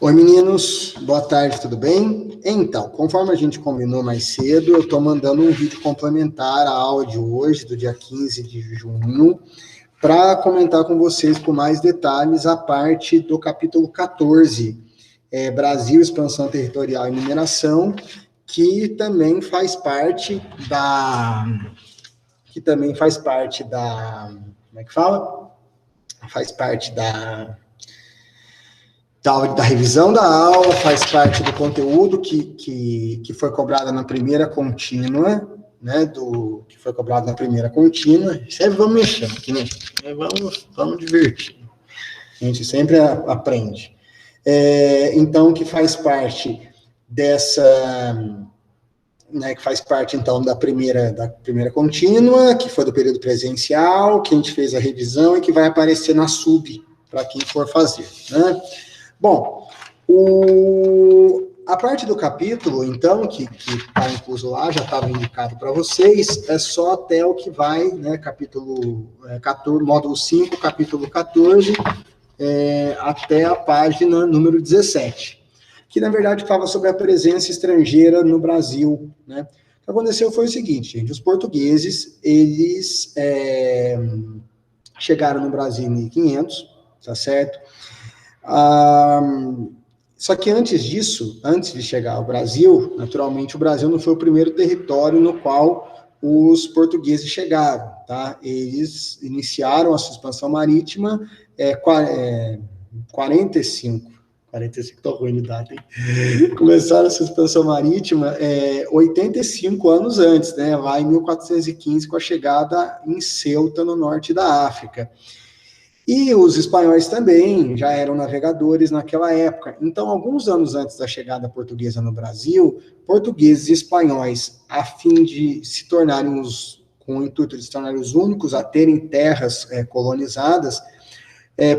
Oi, meninos, boa tarde, tudo bem? Então, conforme a gente combinou mais cedo, eu estou mandando um vídeo complementar a aula de hoje, do dia 15 de junho, para comentar com vocês com mais detalhes a parte do capítulo 14, Brasil, Expansão Territorial e Mineração, que também faz parte da... Como é que fala? Faz parte da revisão da aula, faz parte do conteúdo que foi cobrado na primeira contínua, né, que foi cobrado na primeira contínua. Sempre vamos mexendo aqui, né? Vamos divertir. A gente sempre aprende. Então, que faz parte que faz parte, então, da primeira contínua, que foi do período presencial, que a gente fez a revisão e que vai aparecer na sub, para quem for fazer, né? Bom, a parte do capítulo, então, que está incluso lá, já estava indicado para vocês, é só até o que vai, né, capítulo 14, módulo 5, capítulo 14, até a página número 17, que, na verdade, fala sobre a presença estrangeira no Brasil, né? O que aconteceu foi o seguinte, gente, os portugueses, eles chegaram no Brasil em 1500, tá certo? Só que antes disso, antes de chegar ao Brasil, naturalmente o Brasil não foi o primeiro território no qual os portugueses chegaram, tá? Eles iniciaram a sua expansão marítima 45, estou ruim de data, hein? Começaram a sua expansão marítima 85 anos antes, né? Lá em 1415, com a chegada em Ceuta, no norte da África. E os espanhóis também já eram navegadores naquela época. Então, alguns anos antes da chegada portuguesa no Brasil, portugueses e espanhóis, a fim de se tornarem com o intuito de se tornarem os únicos a terem terras colonizadas,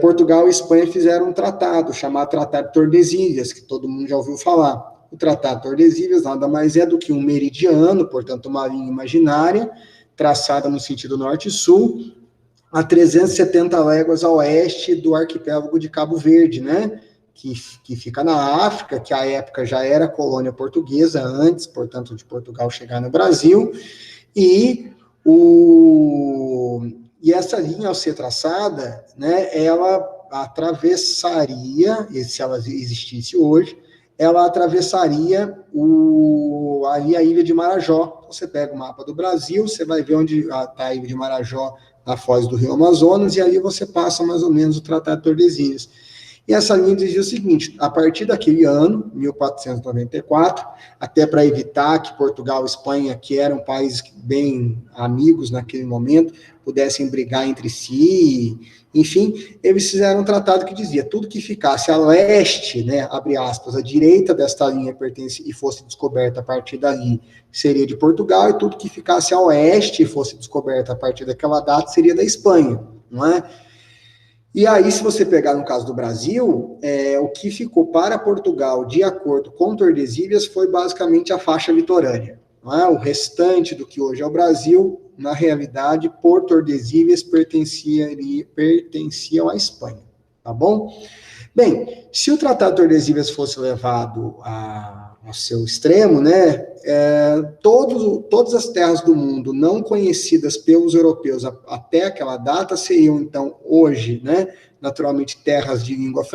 Portugal e Espanha fizeram um tratado, chamado Tratado de Tordesilhas, que todo mundo já ouviu falar. O Tratado de Tordesilhas nada mais é do que um meridiano, portanto, uma linha imaginária, traçada no sentido norte e sul, a 370 léguas a oeste do arquipélago de Cabo Verde, né? Que fica na África, que à época já era colônia portuguesa, antes, portanto, de Portugal chegar no Brasil, e essa linha, ao ser traçada, né, ela atravessaria, se ela existisse hoje, ela atravessaria ali a Ilha de Marajó. Então, você pega o mapa do Brasil, você vai ver onde está a Ilha de Marajó, na foz do Rio Amazonas, e aí você passa mais ou menos o Tratado de Tordesilhas. E essa linha dizia o seguinte: a partir daquele ano, 1494, até para evitar que Portugal e Espanha, que eram países bem amigos naquele momento, pudessem brigar entre si, enfim, eles fizeram um tratado que dizia: tudo que ficasse a leste, né, abre aspas, a direita desta linha e fosse descoberta a partir dali, seria de Portugal, e tudo que ficasse a oeste e fosse descoberto a partir daquela data seria da Espanha, não é? E aí, se você pegar no caso do Brasil, o que ficou para Portugal, de acordo com Tordesilhas, foi basicamente a faixa litorânea, não é? O restante do que hoje é o Brasil, na realidade, por Tordesilhas, pertenciam à Espanha, tá bom? Bem, se o Tratado de Tordesilhas fosse levado ao seu extremo, né, todas as terras do mundo não conhecidas pelos europeus até aquela data seriam, então, hoje, né, naturalmente, terras de língua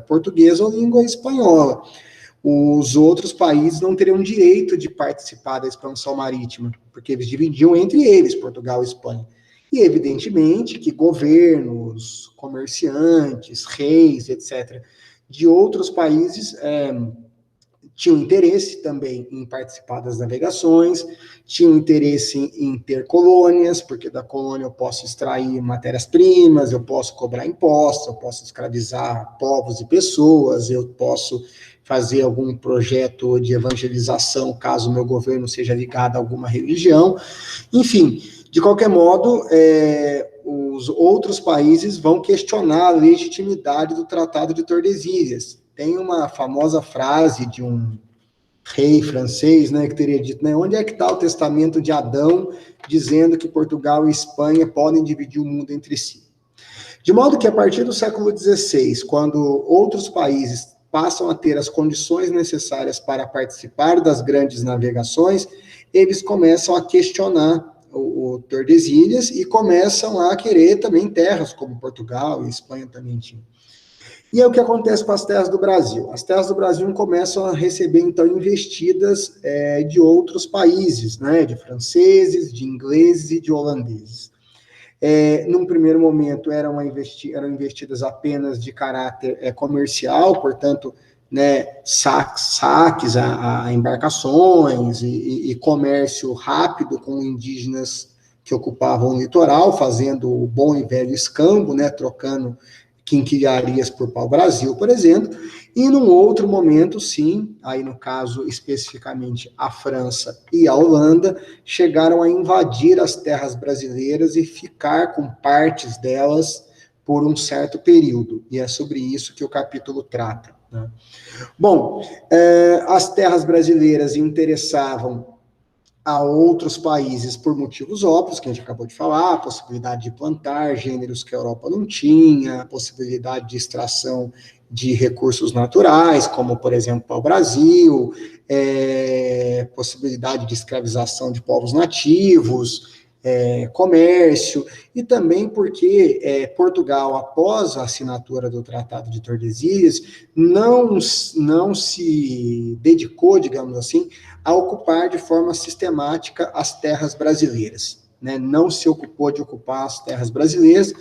portuguesa ou língua espanhola. Os outros países não teriam direito de participar da expansão marítima, porque eles dividiam entre eles, Portugal e Espanha. E, evidentemente, que governos, comerciantes, reis, etc., de outros países tinham interesse também em participar das navegações, tinham interesse em ter colônias, porque da colônia eu posso extrair matérias-primas, eu posso cobrar impostos, eu posso escravizar povos e pessoas, eu posso fazer algum projeto de evangelização, caso o meu governo seja ligado a alguma religião. Enfim, de qualquer modo, os outros países vão questionar a legitimidade do Tratado de Tordesilhas. Tem uma famosa frase de um rei francês, né, que teria dito, né, onde é que está o testamento de Adão, dizendo que Portugal e Espanha podem dividir o mundo entre si? De modo que, a partir do século XVI, quando outros países passam a ter as condições necessárias para participar das grandes navegações, eles começam a questionar o Tordesilhas e começam a querer também terras, como Portugal e Espanha também tinham. E é o que acontece com as terras do Brasil. As terras do Brasil começam a receber, então, investidas de outros países, né, de franceses, de ingleses e de holandeses. Num primeiro momento, eram investidas apenas de caráter comercial, portanto, né, saques a embarcações e comércio rápido com indígenas que ocupavam o litoral, fazendo o bom e velho escambo, né, trocando quinquilharias por pau-brasil, por exemplo, e num outro momento, sim, aí no caso especificamente a França e a Holanda, chegaram a invadir as terras brasileiras e ficar com partes delas por um certo período, e é sobre isso que o capítulo trata, né? Bom, as terras brasileiras interessavam a outros países por motivos óbvios, que a gente acabou de falar, a possibilidade de plantar gêneros que a Europa não tinha, a possibilidade de extração de recursos naturais, como, por exemplo, o Brasil, possibilidade de escravização de povos nativos, comércio, e também porque Portugal, após a assinatura do Tratado de Tordesilhas, não se dedicou, digamos assim, a ocupar de forma sistemática as terras brasileiras, né? Não se ocupou de ocupar as terras brasileiras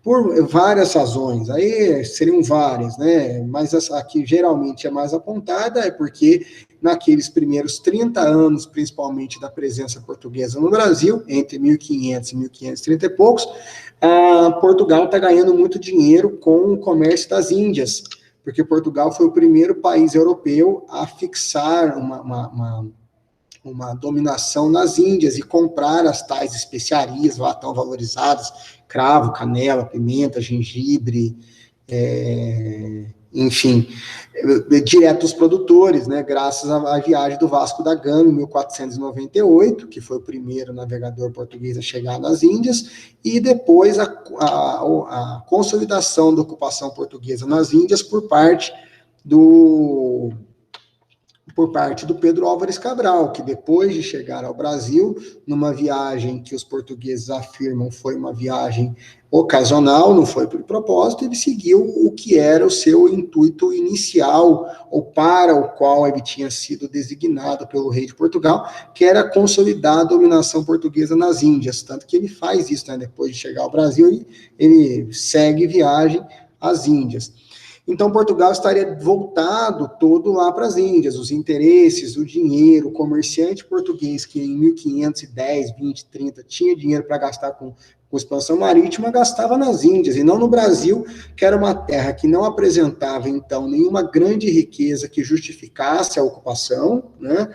por várias razões, aí seriam várias, né? Mas essa aqui geralmente é mais apontada, é porque naqueles primeiros 30 anos, principalmente da presença portuguesa no Brasil, entre 1500 e 1530 e poucos, Portugal está ganhando muito dinheiro com o comércio das Índias, porque Portugal foi o primeiro país europeu a fixar uma dominação nas Índias e comprar as tais especiarias lá tão valorizadas, cravo, canela, pimenta, gengibre, enfim, direto dos produtores, né, graças à viagem do Vasco da Gama, em 1498, que foi o primeiro navegador português a chegar nas Índias, e depois a consolidação da ocupação portuguesa nas Índias por parte do Pedro Álvares Cabral, que depois de chegar ao Brasil, numa viagem que os portugueses afirmam foi uma viagem ocasional, não foi por propósito, ele seguiu o que era o seu intuito inicial, ou para o qual ele tinha sido designado pelo rei de Portugal, que era consolidar a dominação portuguesa nas Índias, tanto que ele faz isso, né? Depois de chegar ao Brasil, ele segue viagem às Índias. Então, Portugal estaria voltado todo lá para as Índias, os interesses, o dinheiro, o comerciante português que em 1510, 20, 30 tinha dinheiro para gastar com expansão marítima, gastava nas Índias, e não no Brasil, que era uma terra que não apresentava, então, nenhuma grande riqueza que justificasse a ocupação, né?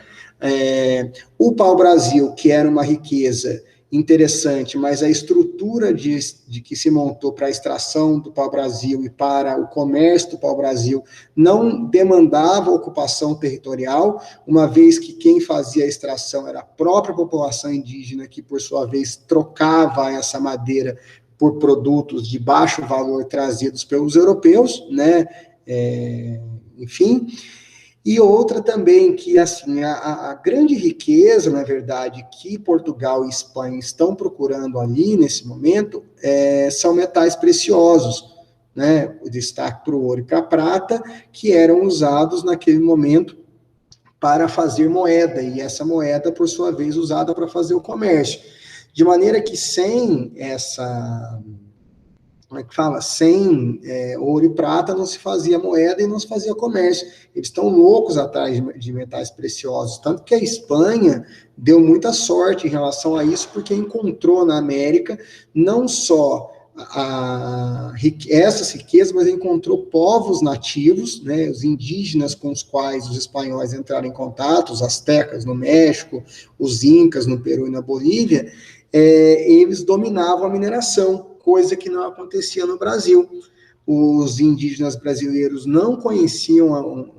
O pau-brasil, que era uma riqueza interessante, mas a estrutura de que se montou para a extração do pau-brasil e para o comércio do pau-brasil não demandava ocupação territorial, uma vez que quem fazia a extração era a própria população indígena, que por sua vez trocava essa madeira por produtos de baixo valor trazidos pelos europeus, né? Enfim. E outra também, que assim, a grande riqueza, na verdade, que Portugal e Espanha estão procurando ali, nesse momento, são metais preciosos, né? O destaque para o ouro e para a prata, que eram usados naquele momento para fazer moeda, e essa moeda, por sua vez, usada para fazer o comércio. De maneira que sem essa... Como é que fala? Sem ouro e prata não se fazia moeda e não se fazia comércio. Eles estão loucos atrás de metais preciosos, tanto que a Espanha deu muita sorte em relação a isso, porque encontrou na América não só essas riquezas, mas encontrou povos nativos, né, os indígenas com os quais os espanhóis entraram em contato, os astecas no México, os incas no Peru e na Bolívia, eles dominavam a mineração, coisa que não acontecia no Brasil. Os indígenas brasileiros não conheciam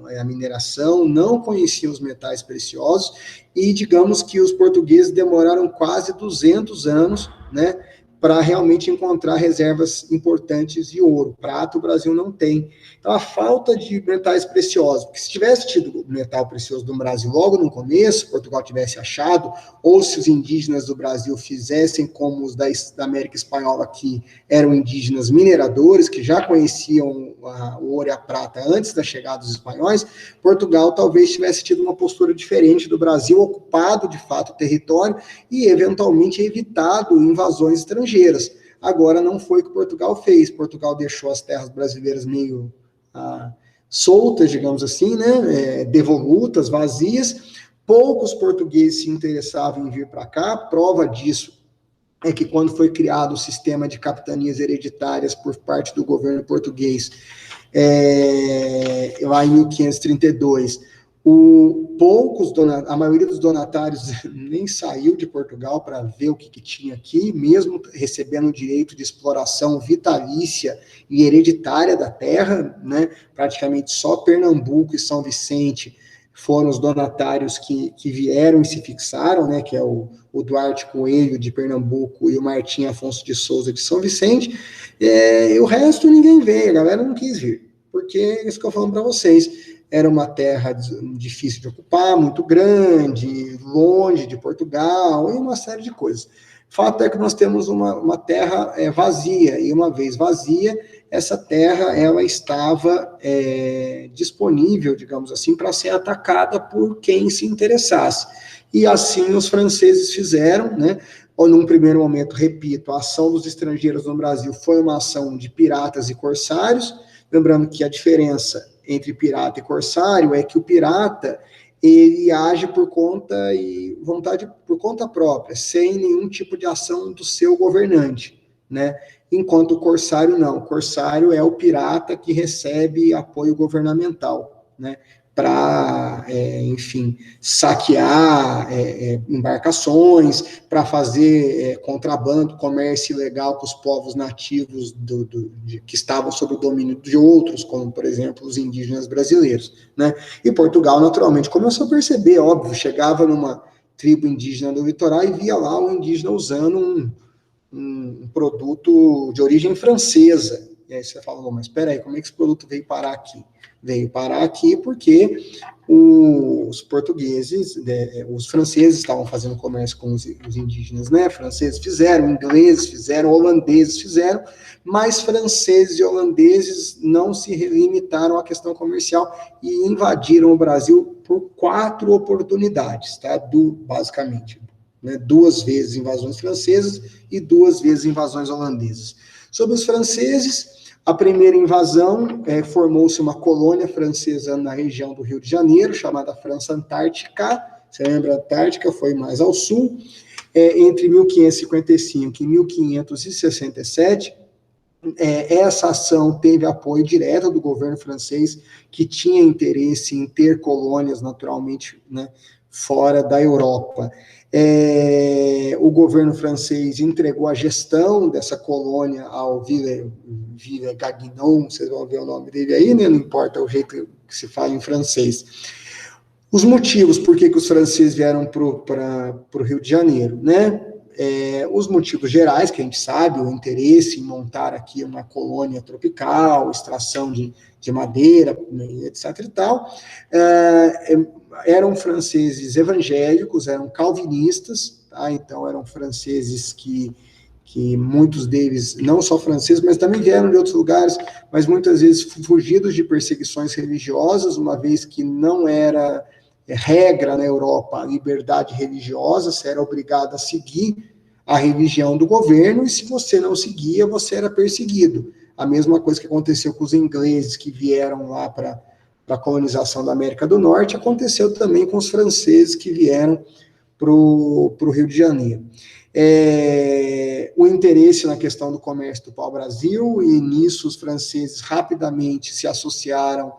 a mineração, não conheciam os metais preciosos, e digamos que os portugueses demoraram quase 200 anos, né, para realmente encontrar reservas importantes de ouro. Prata o Brasil não tem. Então, a falta de metais preciosos, porque se tivesse tido metal precioso no Brasil logo no começo, Portugal tivesse achado, ou se os indígenas do Brasil fizessem como os da América Espanhola, que eram indígenas mineradores, que já conheciam o ouro e a prata antes da chegada dos espanhóis, Portugal talvez tivesse tido uma postura diferente do Brasil, ocupado de fato o território e eventualmente evitado invasões estrangeiras. Agora não foi o que Portugal fez. Portugal deixou as terras brasileiras meio soltas, digamos assim, né, devolutas, vazias. Poucos portugueses se interessavam em vir para cá. Prova disso é que quando foi criado o sistema de capitanias hereditárias por parte do governo português, lá em 1532, a maioria dos donatários nem saiu de Portugal para ver o que tinha aqui, mesmo recebendo o direito de exploração vitalícia e hereditária da terra, né? Praticamente só Pernambuco e São Vicente foram os donatários que vieram e se fixaram, né? Que é o Duarte Coelho de Pernambuco e o Martim Afonso de Souza de São Vicente. E o resto ninguém veio, a galera não quis vir, porque é isso que eu falo para vocês. Era uma terra difícil de ocupar, muito grande, longe de Portugal, e uma série de coisas. Fato é que nós temos uma terra vazia, e uma vez vazia, essa terra ela estava disponível, digamos assim, para ser atacada por quem se interessasse. E assim os franceses fizeram, né? Ou num primeiro momento, repito, a ação dos estrangeiros no Brasil foi uma ação de piratas e corsários, lembrando que a diferença entre pirata e corsário é que o pirata ele age por conta e vontade, por conta própria, sem nenhum tipo de ação do seu governante, né? Enquanto o corsário não. O corsário é o pirata que recebe apoio governamental, né? Para, enfim, saquear embarcações, para fazer contrabando, comércio ilegal com os povos nativos que estavam sob o domínio de outros, como, por exemplo, os indígenas brasileiros, né? E Portugal, naturalmente, começou a perceber, óbvio, chegava numa tribo indígena do litoral e via lá um indígena usando um produto de origem francesa. E aí você fala, mas espera aí, como é que esse produto veio parar aqui? Veio parar aqui porque os portugueses, os franceses estavam fazendo comércio com os indígenas, né? Franceses fizeram, ingleses fizeram, holandeses fizeram, mas franceses e holandeses não se limitaram à questão comercial e invadiram o Brasil por 4 oportunidades, tá? Basicamente, né? 2 vezes invasões francesas e 2 vezes invasões holandesas. Sobre os franceses, a primeira invasão, formou-se uma colônia francesa na região do Rio de Janeiro, chamada França Antártica. Você lembra, a Antártica foi mais ao sul. Entre 1555 e 1567, essa ação teve apoio direto do governo francês, que tinha interesse em ter colônias, naturalmente, né, fora da Europa. O governo francês entregou a gestão dessa colônia ao Ville Gagnon, vocês vão ver o nome dele aí, né? Não importa o jeito que se fala em francês. Os motivos por que os franceses vieram para o Rio de Janeiro, né? Os motivos gerais, que a gente sabe, o interesse em montar aqui uma colônia tropical, extração de madeira, etc. e tal, eram franceses evangélicos, eram calvinistas, tá? Então eram franceses que muitos deles, não só franceses, mas também vieram de outros lugares, mas muitas vezes fugidos de perseguições religiosas, uma vez que não era regra na Europa a liberdade religiosa, você era obrigado a seguir a religião do governo, e se você não seguia, você era perseguido. A mesma coisa que aconteceu com os ingleses que vieram lá para a colonização da América do Norte, aconteceu também com os franceses que vieram para o Rio de Janeiro. O interesse na questão do comércio do pau-brasil, e nisso os franceses rapidamente se associaram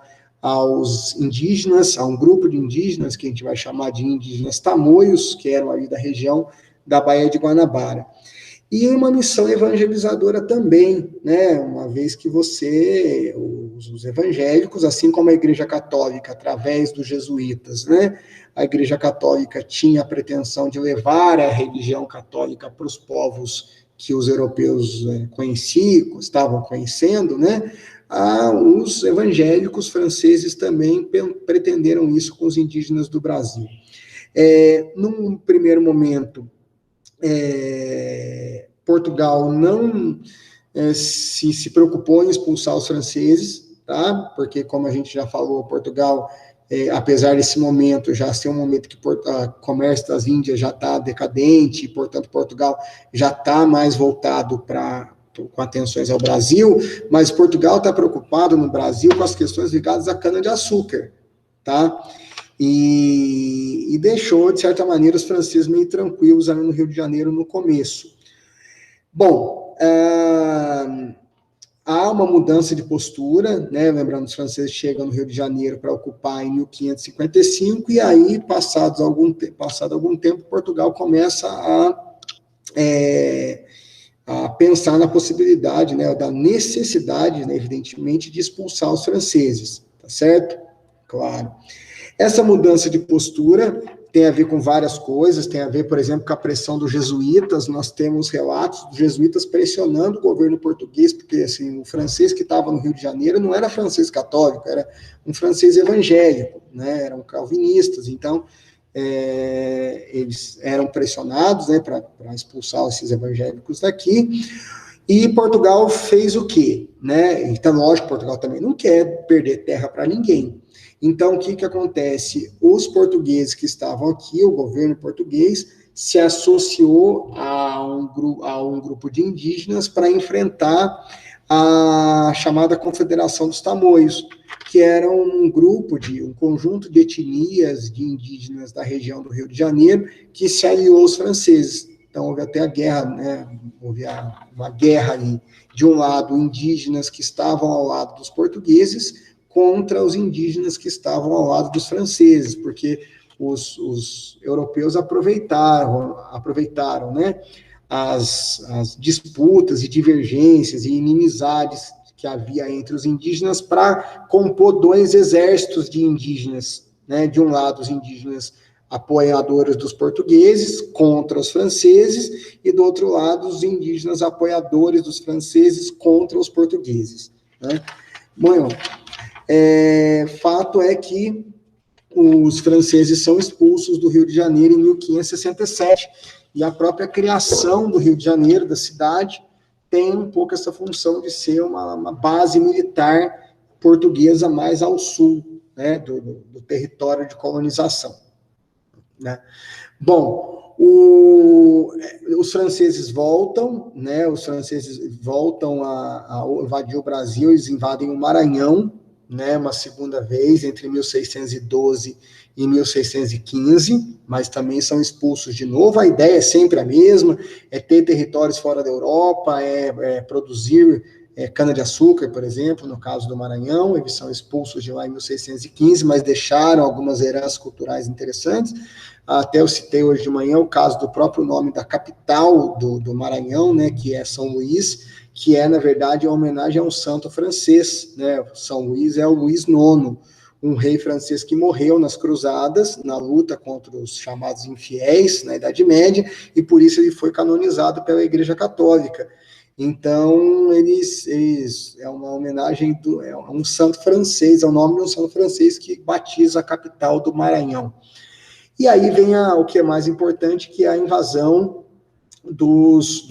aos indígenas, a um grupo de indígenas, que a gente vai chamar de indígenas tamoios, que eram ali da região da Baía de Guanabara. E uma missão evangelizadora também, né, uma vez que os evangélicos, assim como a Igreja Católica, através dos jesuítas, né, a Igreja Católica tinha a pretensão de levar a religião católica para os povos que os europeus estavam conhecendo, né, os evangélicos franceses também pretenderam isso com os indígenas do Brasil. Num primeiro momento, Portugal não se preocupou em expulsar os franceses, tá? Porque, como a gente já falou, Portugal, apesar desse momento já ser um momento que o comércio das Índias já está decadente, portanto, Portugal já está mais voltado com atenções ao Brasil, mas Portugal está preocupado no Brasil com as questões ligadas à cana-de-açúcar, tá? E deixou, de certa maneira, os franceses meio tranquilos ali no Rio de Janeiro no começo. Bom, há uma mudança de postura, né? Lembrando, os franceses chegam no Rio de Janeiro para ocupar em 1555, e aí, passado algum tempo, Portugal começa a pensar na possibilidade, né, da necessidade, né, evidentemente, de expulsar os franceses, tá certo? Claro. Essa mudança de postura tem a ver com várias coisas, tem a ver, por exemplo, com a pressão dos jesuítas. Nós temos relatos dos jesuítas pressionando o governo português, porque assim, o francês que estava no Rio de Janeiro não era francês católico, era um francês evangélico, né, eram calvinistas, então eles eram pressionados, né, para expulsar esses evangélicos daqui. E Portugal fez o quê? Né? Então, lógico, Portugal também não quer perder terra para ninguém. Então, o que acontece? Os portugueses que estavam aqui, o governo português, se associou a um grupo de indígenas para enfrentar a chamada Confederação dos Tamoios, que era um conjunto de etnias de indígenas da região do Rio de Janeiro, que se aliou aos franceses. Então, houve até a guerra, né? Houve uma guerra ali, de um lado, indígenas que estavam ao lado dos portugueses, contra os indígenas que estavam ao lado dos franceses, porque os europeus aproveitaram, né, as disputas e divergências e inimizades que havia entre os indígenas para compor dois exércitos de indígenas, né, de um lado os indígenas apoiadores dos portugueses contra os franceses, e do outro lado os indígenas apoiadores dos franceses contra os portugueses, né. Bom, fato é que os franceses são expulsos do Rio de Janeiro em 1567, e a própria criação do Rio de Janeiro, da cidade, tem um pouco essa função de ser uma base militar portuguesa mais ao sul, né, do território de colonização, né. Bom, os franceses voltam, né, a invadir o Brasil, eles invadem o Maranhão, né, uma segunda vez, entre 1612 e 1615, mas também são expulsos de novo. A ideia é sempre a mesma, é ter territórios fora da Europa, produzir cana-de-açúcar, por exemplo, no caso do Maranhão. Eles são expulsos de lá em 1615, mas deixaram algumas heranças culturais interessantes. Até eu citei hoje de manhã o caso do próprio nome da capital do Maranhão, né, que é São Luís, que na verdade, uma homenagem a um santo francês, né? São Luís é o Luís IX, um rei francês que morreu nas cruzadas, na luta contra os chamados infiéis, na Idade Média, e por isso ele foi canonizado pela Igreja Católica. Então, é uma homenagem a um santo francês, é o nome de um santo francês que batiza a capital do Maranhão. E aí vem o que é mais importante, que é a invasão dos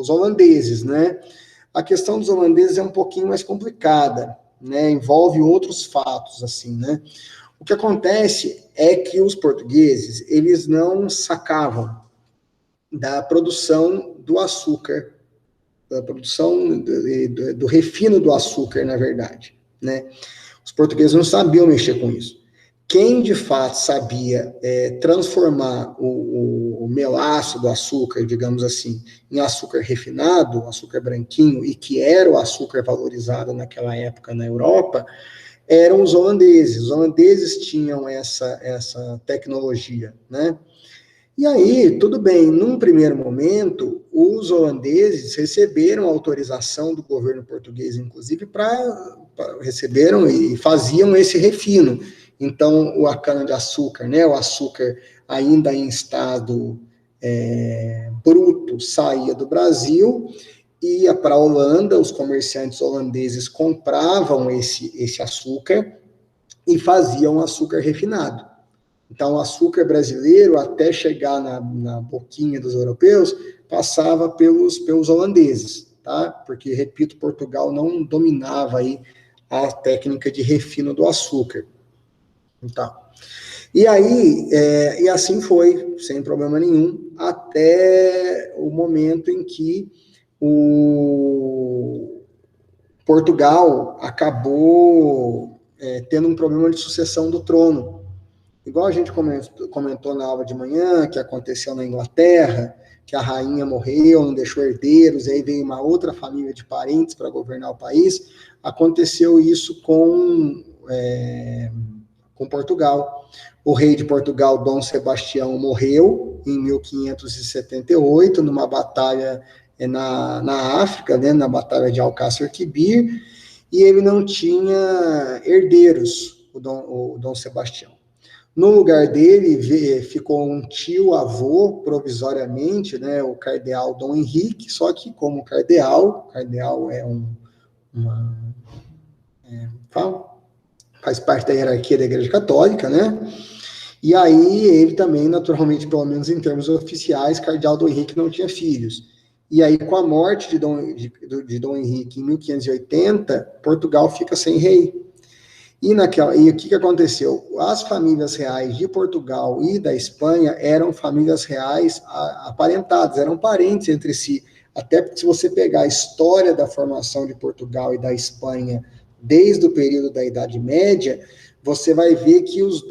holandeses, né? A questão dos holandeses é um pouquinho mais complicada, né? Envolve outros fatos, assim, né? O que acontece é que os portugueses, eles não sacavam da produção do açúcar, da produção do refino do açúcar, na verdade, né? Os portugueses não sabiam mexer com isso. Quem, de fato, sabia transformar o melaço do açúcar, digamos assim, em açúcar refinado, açúcar branquinho, e que era o açúcar valorizado naquela época na Europa, eram os holandeses. Os holandeses tinham essa tecnologia, né? E aí, tudo bem, num primeiro momento, os holandeses receberam autorização do governo português, inclusive, receberam e faziam esse refino. Então, a cana-de-açúcar, né, o açúcar ainda em estado bruto saía do Brasil, ia para a Holanda, os comerciantes holandeses compravam esse açúcar e faziam açúcar refinado. Então, o açúcar brasileiro, até chegar na boquinha dos europeus, passava pelos holandeses, tá? Porque, repito, Portugal não dominava aí a técnica de refino do açúcar. Então, e aí, e assim foi, sem problema nenhum, até o momento em que o Portugal acabou tendo um problema de sucessão do trono. Igual a gente comentou na aula de manhã, que aconteceu na Inglaterra, que a rainha morreu, não deixou herdeiros, e aí veio uma outra família de parentes para governar o país. Aconteceu isso com Portugal. O rei de Portugal, Dom Sebastião, morreu em 1578, numa batalha na África, né, na batalha de Alcácer Quibir, e ele não tinha herdeiros, o Dom Sebastião. No lugar dele ficou um tio-avô, provisoriamente, né, o cardeal Dom Henrique, só que como cardeal é faz parte da hierarquia da Igreja Católica, né? E aí ele também, naturalmente, pelo menos em termos oficiais, cardeal Dom Henrique não tinha filhos. E aí, com a morte de Dom Henrique em 1580, Portugal fica sem rei. E o que aconteceu? As famílias reais de Portugal e da Espanha eram famílias reais aparentadas, eram parentes entre si. Até porque, se você pegar a história da formação de Portugal e da Espanha desde o período da Idade Média, você vai ver que os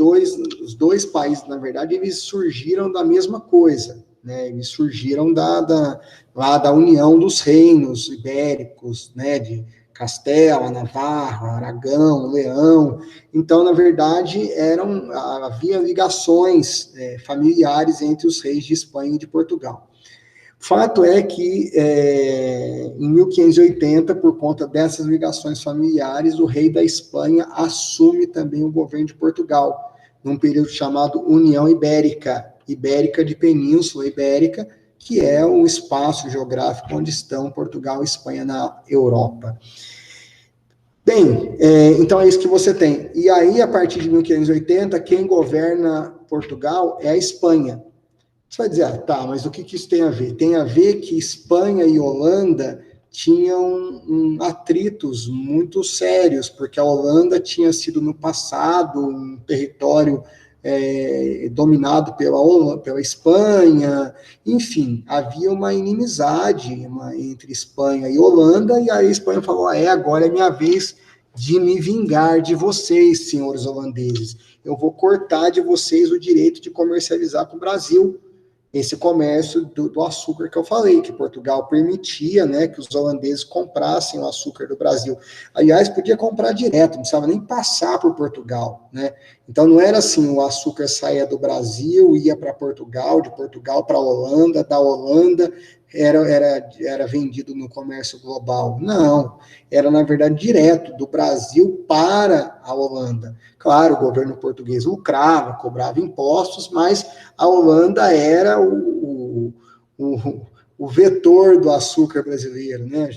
dois países, na verdade, eles surgiram da mesma coisa, né? Eles surgiram lá da união dos reinos ibéricos, né? De Castela, Navarra, Aragão, Leão. Então, na verdade, havia ligações familiares entre os reis de Espanha e de Portugal. Fato é que, em 1580, por conta dessas ligações familiares, o rei da Espanha assume também o governo de Portugal, num período chamado União Ibérica, Ibérica de Península Ibérica, que é o espaço geográfico onde estão Portugal e Espanha na Europa. Bem, então é isso que você tem. E aí, a partir de 1580, quem governa Portugal é a Espanha. Você vai dizer, tá, mas o que isso tem a ver? Tem a ver que Espanha e Holanda tinham atritos muito sérios, porque a Holanda tinha sido no passado um território dominado pela Espanha, enfim, havia uma inimizade entre Espanha e Holanda, e aí a Espanha falou, agora é minha vez de me vingar de vocês, senhores holandeses, eu vou cortar de vocês o direito de comercializar com o Brasil, esse comércio do açúcar que eu falei, que Portugal permitia, né, que os holandeses comprassem o açúcar do Brasil. Aliás, podia comprar direto, não precisava nem passar por Portugal, né? Então, não era assim, o açúcar saía do Brasil, ia para Portugal, de Portugal para a Holanda, da Holanda era vendido no comércio global. Não, era, na verdade, direto, do Brasil para a Holanda. Claro, o governo português lucrava, cobrava impostos, mas a Holanda era o vetor do açúcar brasileiro, né?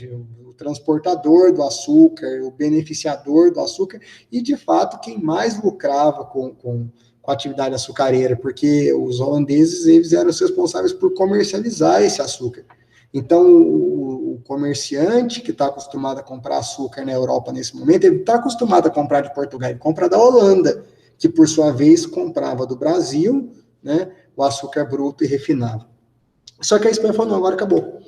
O transportador do açúcar, o beneficiador do açúcar, e, de fato, quem mais lucrava com a atividade açucareira, porque os holandeses, eles eram os responsáveis por comercializar esse açúcar. Então, o comerciante que está acostumado a comprar açúcar na Europa nesse momento, ele está acostumado a comprar de Portugal, ele compra da Holanda, que, por sua vez, comprava do Brasil, né, o açúcar bruto e refinado. Só que a Espanha falou, não, agora acabou.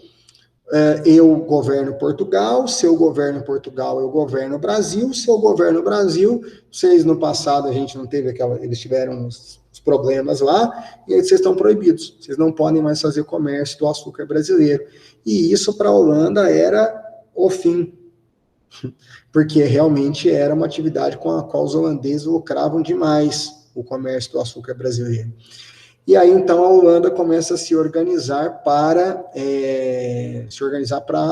Eu governo Portugal, se eu governo Portugal, eu governo o Brasil, se eu governo o Brasil, vocês no passado, a gente não teve eles tiveram uns problemas lá, e aí vocês estão proibidos, vocês não podem mais fazer comércio do açúcar brasileiro. E isso para a Holanda era o fim, porque realmente era uma atividade com a qual os holandeses lucravam demais, o comércio do açúcar brasileiro. E aí, então, a Holanda começa a se organizar para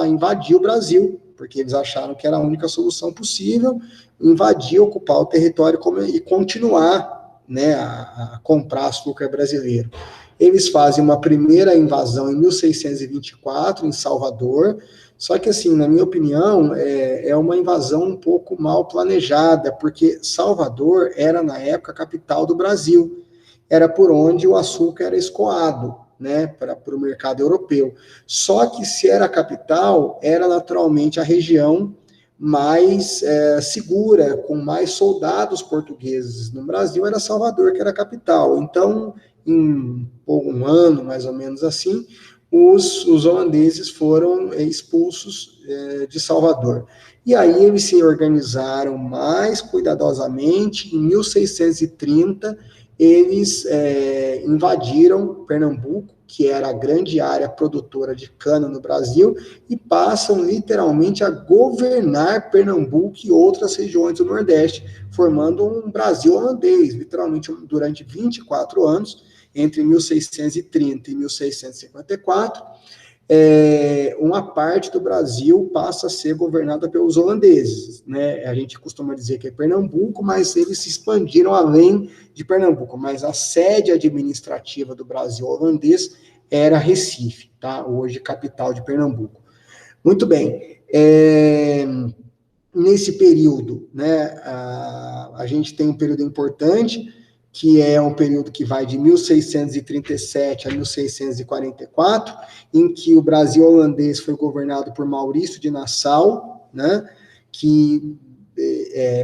invadir o Brasil, porque eles acharam que era a única solução possível, invadir, ocupar o território e continuar, né, a comprar açúcar brasileiro. Eles fazem uma primeira invasão em 1624, em Salvador, só que, assim, na minha opinião, é uma invasão um pouco mal planejada, porque Salvador era, na época, a capital do Brasil, era por onde o açúcar era escoado, né, para o mercado europeu. Só que, se era a capital, era naturalmente a região mais segura, com mais soldados portugueses no Brasil, era Salvador, que era a capital. Então, em um ano, mais ou menos assim, os holandeses foram expulsos de Salvador. E aí eles se organizaram mais cuidadosamente. Em 1630, eles invadiram Pernambuco, que era a grande área produtora de cana no Brasil, e passam literalmente a governar Pernambuco e outras regiões do Nordeste, formando um Brasil holandês, literalmente durante 24 anos, entre 1630 e 1654, uma parte do Brasil passa a ser governada pelos holandeses, né? A gente costuma dizer que é Pernambuco, mas eles se expandiram além de Pernambuco, mas a sede administrativa do Brasil holandês era Recife, tá? Hoje capital de Pernambuco. Muito bem. Nesse período, né, a gente tem um período importante, que é um período que vai de 1637 a 1644, em que o Brasil holandês foi governado por Maurício de Nassau, né,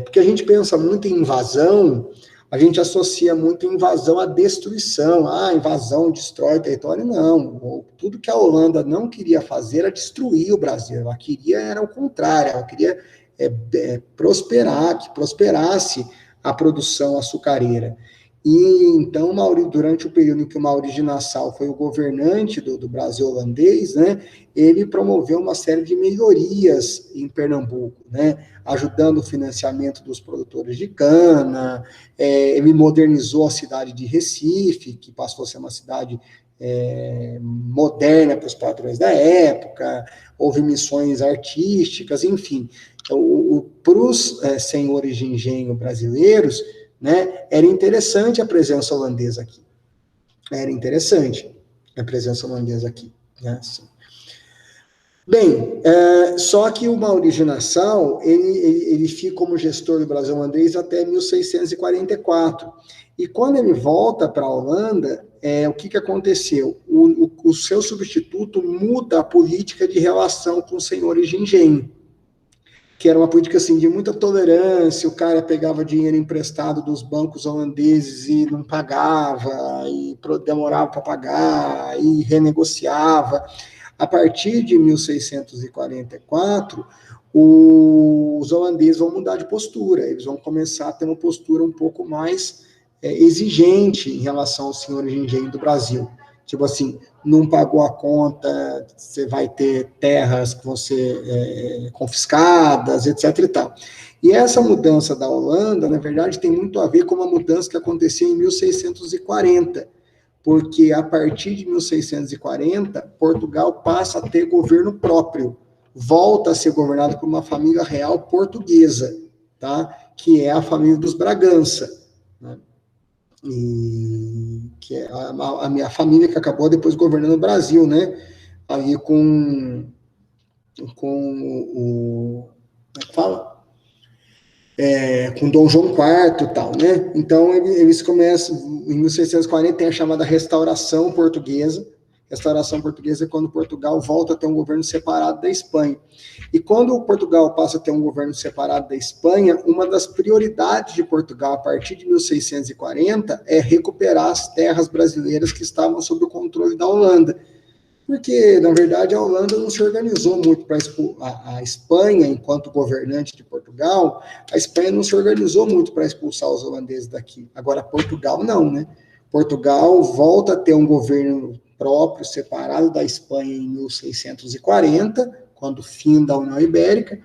porque a gente pensa muito em invasão, a gente associa muito invasão à destruição, invasão destrói o território, não, tudo que a Holanda não queria fazer era destruir o Brasil, ela queria, era o contrário, ela queria prosperar, que prosperasse a produção açucareira. E então, durante o período em que o Maurício de Nassau foi o governante do Brasil holandês, né, ele promoveu uma série de melhorias em Pernambuco, né, ajudando o financiamento dos produtores de cana, ele modernizou a cidade de Recife, que passou a ser uma cidade moderna para os padrões da época, houve missões artísticas, enfim. Para os senhores de engenho brasileiros, né, era interessante a presença holandesa aqui. Era interessante a presença holandesa aqui. Né, assim. Bem, só que o Maurício de Nassau, ele fica como gestor do Brasil holandês até 1644. E quando ele volta para a Holanda, o que aconteceu? O seu substituto muda a política de relação com os senhores de engenho, que era uma política assim, de muita tolerância, o cara pegava dinheiro emprestado dos bancos holandeses e não pagava, e demorava para pagar, e renegociava. A partir de 1644, os holandeses vão mudar de postura, eles vão começar a ter uma postura um pouco mais exigente em relação aos senhores de engenho do Brasil. Tipo assim, não pagou a conta, você vai ter terras que vão ser confiscadas, etc. e tal. E essa mudança da Holanda, na verdade, tem muito a ver com uma mudança que aconteceu em 1640, porque a partir de 1640, Portugal passa a ter governo próprio, volta a ser governado por uma família real portuguesa, tá? Que é a família dos Bragança, né? E que é a minha família que acabou depois governando o Brasil, né? Aí com o como é que fala? Com Dom João IV e tal, né? Então eles começam em 1640, tem a chamada Restauração Portuguesa. Restauração Portuguesa é quando Portugal volta a ter um governo separado da Espanha. E quando Portugal passa a ter um governo separado da Espanha, uma das prioridades de Portugal a partir de 1640 é recuperar as terras brasileiras que estavam sob o controle da Holanda. Porque, na verdade, a Holanda não se organizou muito para a Espanha, enquanto governante de Portugal, a Espanha não se organizou muito para expulsar os holandeses daqui. Agora, Portugal não, né? Portugal volta a ter um governo próprio, separado da Espanha em 1640, quando finda a União Ibérica,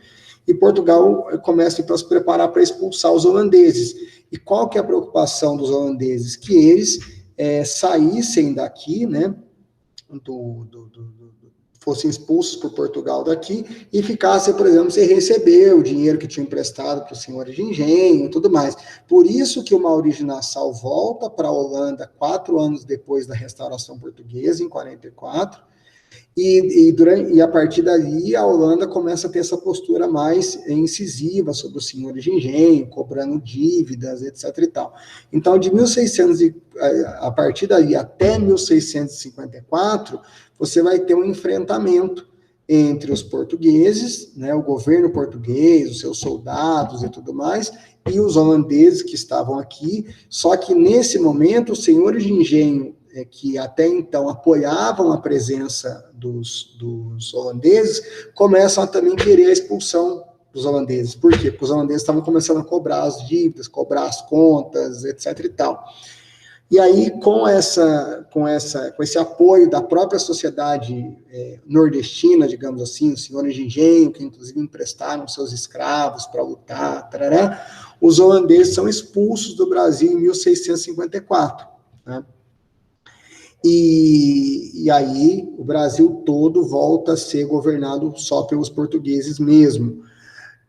e Portugal começa então, a se preparar para expulsar os holandeses. E qual que é a preocupação dos holandeses? Que eles saíssem daqui, né? fossem expulsos por Portugal daqui e ficassem, por exemplo, sem receber o dinheiro que tinham emprestado para os senhores de engenho e tudo mais. Por isso que o Maurício de Nassau volta para a Holanda 4 anos depois da restauração portuguesa, em 44, e a partir daí a Holanda começa a ter essa postura mais incisiva sobre os senhores de engenho, cobrando dívidas, etc. e tal. Então, de 1600 a partir daí até 1654, você vai ter um enfrentamento entre os portugueses, né, o governo português, os seus soldados e tudo mais, e os holandeses que estavam aqui. Só que nesse momento, os senhores de engenho que até então apoiavam a presença dos holandeses, começam a também querer a expulsão dos holandeses. Por quê? Porque os holandeses estavam começando a cobrar as dívidas, cobrar as contas, etc. e tal. E aí, com esse apoio da própria sociedade nordestina, digamos assim, os senhores de engenho, que inclusive emprestaram seus escravos para lutar, tarará, os holandeses são expulsos do Brasil em 1654, né? E aí o Brasil todo volta a ser governado só pelos portugueses mesmo.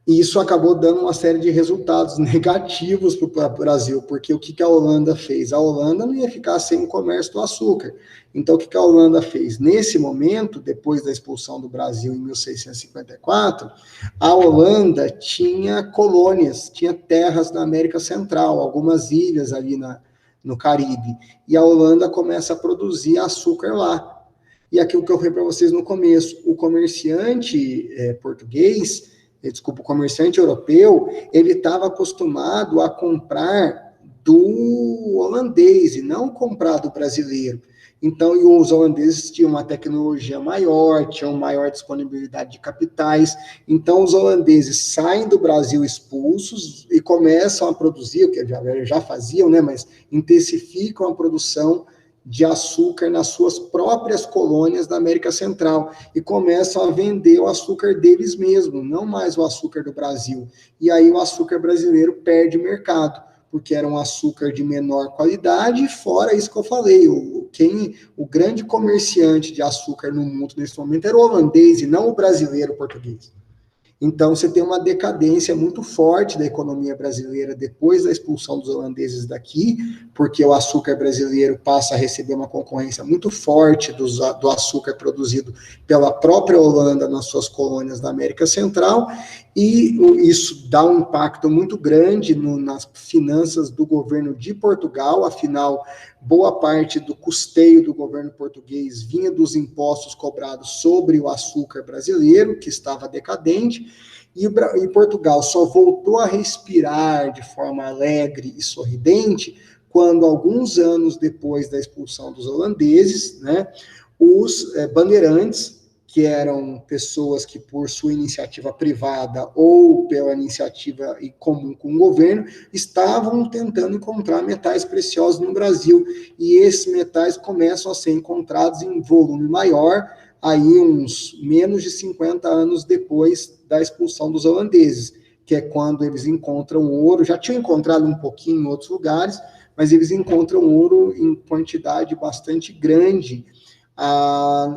E isso acabou dando uma série de resultados negativos para o Brasil, porque o que a Holanda fez? A Holanda não ia ficar sem o comércio do açúcar. Então, o que a Holanda fez? Nesse momento, depois da expulsão do Brasil em 1654, a Holanda tinha colônias, tinha terras na América Central, algumas ilhas ali no Caribe, e a Holanda começa a produzir açúcar lá. E aquilo que eu falei para vocês no começo, o comerciante português, o comerciante europeu, ele estava acostumado a comprar do holandês e não comprar do brasileiro. Então, e os holandeses tinham uma tecnologia maior, tinham maior disponibilidade de capitais. Então, os holandeses saem do Brasil expulsos e começam a produzir, o que já faziam, né, mas intensificam a produção de açúcar nas suas próprias colônias da América Central e começam a vender o açúcar deles mesmos, não mais o açúcar do Brasil. E aí o açúcar brasileiro perde mercado, porque era um açúcar de menor qualidade, fora isso que eu falei, o grande comerciante de açúcar no mundo nesse momento era o holandês e não o brasileiro português. Então, você tem uma decadência muito forte da economia brasileira depois da expulsão dos holandeses daqui, porque o açúcar brasileiro passa a receber uma concorrência muito forte do açúcar produzido pela própria Holanda nas suas colônias da América Central, e isso dá um impacto muito grande nas finanças do governo de Portugal. Afinal, boa parte do custeio do governo português vinha dos impostos cobrados sobre o açúcar brasileiro, que estava decadente, e Portugal só voltou a respirar de forma alegre e sorridente quando, alguns anos depois da expulsão dos holandeses, né, os bandeirantes, que eram pessoas que, por sua iniciativa privada ou pela iniciativa em comum com o governo, estavam tentando encontrar metais preciosos no Brasil, e esses metais começam a ser encontrados em volume maior, aí uns menos de 50 anos depois da expulsão dos holandeses, que é quando eles encontram ouro. Já tinham encontrado um pouquinho em outros lugares, mas eles encontram ouro em quantidade bastante grande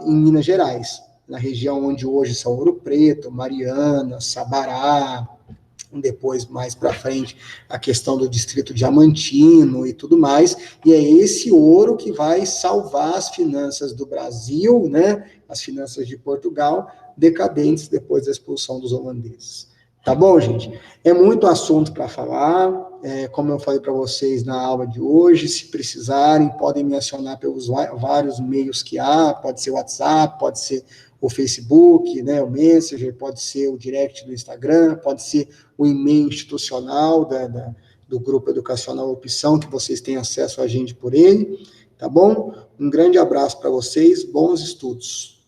em Minas Gerais, na região onde hoje são Ouro Preto, Mariana, Sabará, depois, mais para frente, a questão do distrito diamantino e tudo mais, e é esse ouro que vai salvar as finanças do Brasil, né, as finanças de Portugal, decadentes depois da expulsão dos holandeses. Tá bom, gente? É muito assunto para falar, como eu falei para vocês na aula de hoje, se precisarem, podem me acionar pelos vários meios que há, pode ser o WhatsApp, pode ser o Facebook, né, o Messenger, pode ser o direct do Instagram, pode ser o e-mail institucional do Grupo Educacional Opção, que vocês têm acesso a gente por ele, tá bom? Um grande abraço para vocês, bons estudos.